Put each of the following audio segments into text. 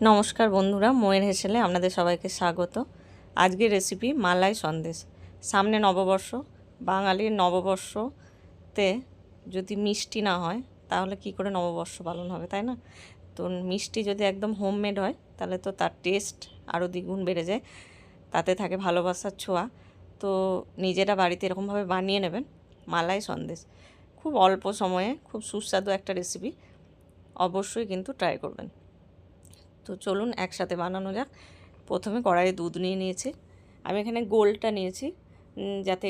নমস্কার বন্ধুরা, ময়ের হেসেলে আপনাদের সবাইকে স্বাগত। আজকের রেসিপি মালাই সন্দেশ। সামনে নববর্ষ, বাঙালির নববর্ষতে যদি মিষ্টি না হয় তাহলে কি করে নববর্ষ পালন হবে, তাই না? তো মিষ্টি যদি একদম হোমমেড হয় তাহলে তো তার টেস্ট আরও দ্বিগুণ বেড়ে যায়, তাতে থাকে ভালোবাসার ছোঁয়া। তো নিজেরা বাড়িতে এরকমভাবে বানিয়ে নেবেন মালাই সন্দেশ। খুব অল্প সময়ে খুব সুস্বাদু একটা রেসিপি, অবশ্যই কিন্তু ট্রাই করবেন। তো চলুন একসাথে বানানো যাক। প্রথমে কড়াইয়ে দুধ নিয়ে নিয়েছি। আমি এখানে গোল্ডটা নিয়েছি, যাতে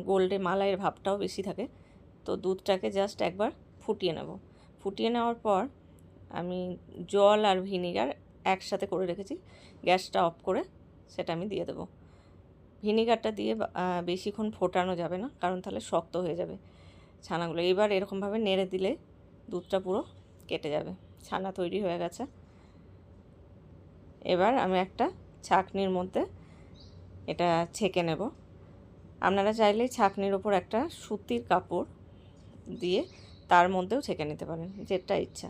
গোল্ডে মালাইয়ের ভাবটাও বেশি থাকে। তো দুধটাকে জাস্ট একবার ফুটিয়ে নেব। ফুটিয়ে নেওয়ার পর আমি জল আর ভিনিগার একসাথে করে রেখেছি, গ্যাসটা অফ করে সেটা আমি দিয়ে দেবো। ভিনিগারটা দিয়ে বেশিক্ষণ ফোটানো যাবে না, কারণ তাহলে শক্ত হয়ে যাবে ছানাগুলো। এবার এরকমভাবে নেড়ে দিলে দুধটা পুরো কেটে যাবে। ছানা তৈরি হয়ে গেছে। এবার আমি একটা ছাঁকনির মধ্যে এটা ছেঁকে নেব। আপনারা চাইলে ছাঁকনির ওপর একটা সুতির কাপড় দিয়ে তার মধ্যেও ছেঁকে নিতে পারেন, যেটা ইচ্ছা।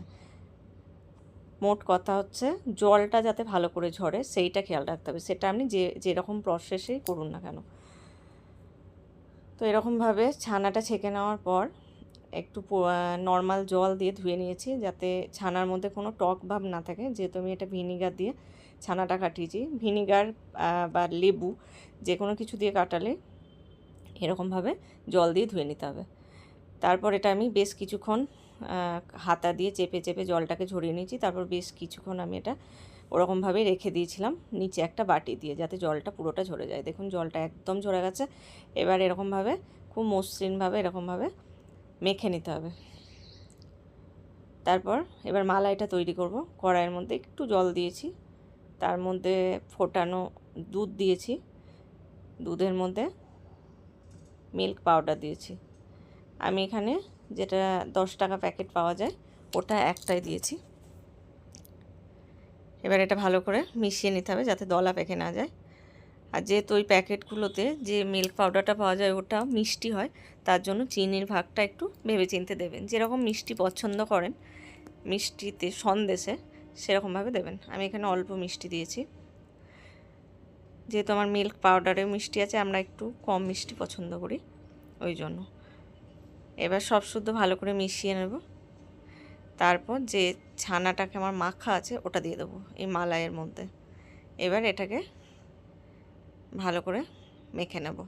মোট কথা হচ্ছে জলটা যাতে ভালো করে ঝরে সেইটা খেয়াল রাখতে হবে, সেটা আপনি যেরকম প্রসেসেই করুন না কেন। তো এরকমভাবে ছানাটা ছেঁকে নেওয়ার পর একটু নর্মাল জল দিয়ে ধুয়ে নিয়েছি, যাতে ছানার মধ্যে কোনো টক ভাব না থাকে। যেহেতু আমি এটা ভিনিগার দিয়ে ছানাটা কাটিয়েছি, ভিনিগার বা লেবু যে কোনো কিছু দিয়ে কাটালে এরকমভাবে জল দিয়ে ধুয়ে নিতে হবে। তারপর এটা আমি বেশ কিছুক্ষণ হাতা দিয়ে চেপে চেপে জলটাকে ঝরিয়ে নিয়েছি। তারপর বেশ কিছুক্ষণ আমি এটা ওরকমভাবেই রেখে দিয়েছিলাম নিচে একটা বাটি দিয়ে, যাতে জলটা পুরোটা ঝরে যায়। দেখুন জলটা একদম ঝরে গেছে। এবার এরকমভাবে খুব মসৃণভাবে এরকমভাবে মেখে নিতে হবে। তারপর এবার মালাইটা তৈরি করব। কড়াইয়ের মধ্যে একটু জল দিয়েছি, তার মধ্যে ফোটানো দুধ দিয়েছি, দুধের মধ্যে মিল্ক পাউডার দিয়েছি। আমি এখানে যেটা 10 টাকা প্যাকেট পাওয়া যায় ওটা একটাই দিয়েছি। এবার এটা ভালো করে মিশিয়ে নিতে হবে যাতে দলা পেকে না যায়। আর যেহেতু ওই প্যাকেটগুলোতে যে মিল্ক পাউডারটা পাওয়া যায় ওটা মিষ্টি হয়, তার জন্য চিনির ভাগটা একটু ভেবেচিন্তে দেবেন। যেরকম মিষ্টি পছন্দ করেন মিষ্টিতে সন্দেশে সেরকমভাবে দেবেন। আমি এখানে অল্প মিষ্টি দিয়েছি, যেহেতু আমার মিল্ক পাউডারে মিষ্টি আছে, আমরা একটু কম মিষ্টি পছন্দ করি, ওই জন্য। এবার সব শুদ্ধ ভালো করে মিশিয়ে নেব। তারপর যে ছানাটাকে আমার মাখা আছে ওটা দিয়ে দেবো এই মালাইয়ের মধ্যে। এবার এটাকে ভালো করে মেখে নেব।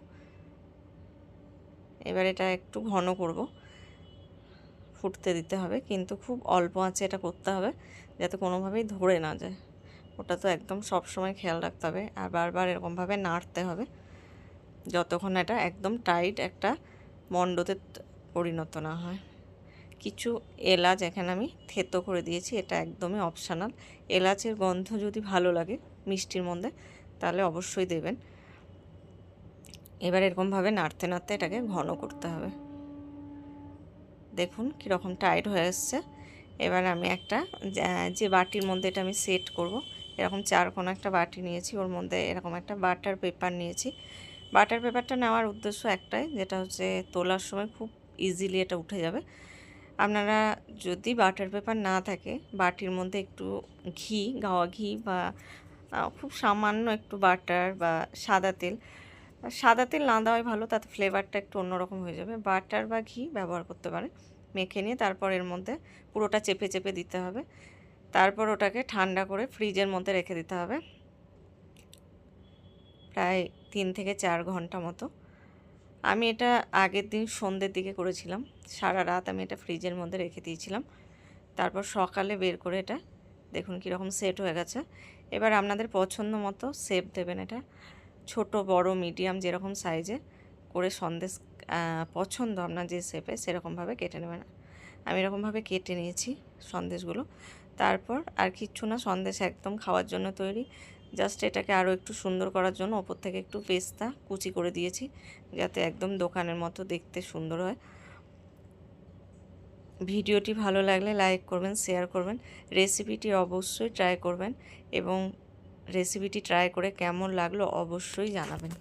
এবার এটা একটু ঘন করব, ফুটতে দিতে হবে, কিন্তু খুব অল্প আঁচে এটা করতে হবে যাতে কোনোভাবেই ধরে না যায়। ওটা তো একদম সব সময় খেয়াল রাখতে হবে, আর বারবার এরকমভাবে নাড়তে হবে যতক্ষণ এটা একদম টাইট একটা মণ্ডতে পরিণত না হয়। কিছু এলাচ এখানে আমি থেতো করে দিয়েছি, এটা একদমই অপশনাল। এলাচের গন্ধ যদি ভালো লাগে মিষ্টির মধ্যে তাহলে অবশ্যই দেবেন। এবার এরকমভাবে নাড়তে নাড়তে এটাকে ঘন করতে হবে। দেখুন কীরকম টাইট হয়ে এসছে। এবার আমি একটা যে বাটির মধ্যে এটা আমি সেট করব, এরকম চারকোনা একটা বাটি নিয়েছি, ওর মধ্যে এরকম একটা বাটার পেপার নিয়েছি। বাটার পেপারটা নেওয়ার উদ্দেশ্য একটাই, যেটা হচ্ছে তোলার সময় খুব ইজিলি এটা উঠে যাবে। আপনারা যদি বাটার পেপার না থাকে বাটির মধ্যে একটু ঘি, গাওয়া ঘি বা খুব সামান্য একটু বাটার বা সাদা তেল, সাদা তেল না দেওয়াই ভালো, তাতে ফ্লেভারটা একটু অন্যরকম হয়ে যাবে। বাটার বা ঘি ব্যবহার করতে পারে। মেখে নিয়ে তারপর এর মধ্যে পুরোটা চেপে চেপে দিতে হবে। তারপর ওটাকে ঠান্ডা করে ফ্রিজের মধ্যে রেখে দিতে হবে প্রায় 3 থেকে 4 ঘন্টা মতো। আমি এটা আগের দিন সন্ধ্যের দিকে করেছিলাম, সারা রাত আমি এটা ফ্রিজের মধ্যে রেখে দিয়েছিলাম। তারপর সকালে বের করে এটা দেখুন কীরকম সেট হয়ে গেছে। এবার আপনাদের পছন্দ মতো শেপ দেবেন। এটা ছোট বড় মিডিয়াম যেরকম সাইজে করে সন্দেশ পছন্দ আপনার যে শেপে সেরকমভাবে কেটে নেবেন। আমি এরকমভাবে কেটে নিয়েছি সন্দেশগুলো। তারপর আর কিচ্ছু না, সন্দেশ একদম খাওয়ার জন্য তৈরি। জাস্ট এটাকে আরও একটু সুন্দর করার জন্য ওপর থেকে একটু পেস্তা কুচি করে দিয়েছি, যাতে একদম দোকানের মতো দেখতে সুন্দর হয়। ভিডিওটি ভালো লাগলে লাইক করবেন, শেয়ার করবেন, রেসিপিটি অবশ্যই ট্রাই করবেন এবং রেসিপিটি ট্রাই করে কেমন লাগলো অবশ্যই জানাবেন।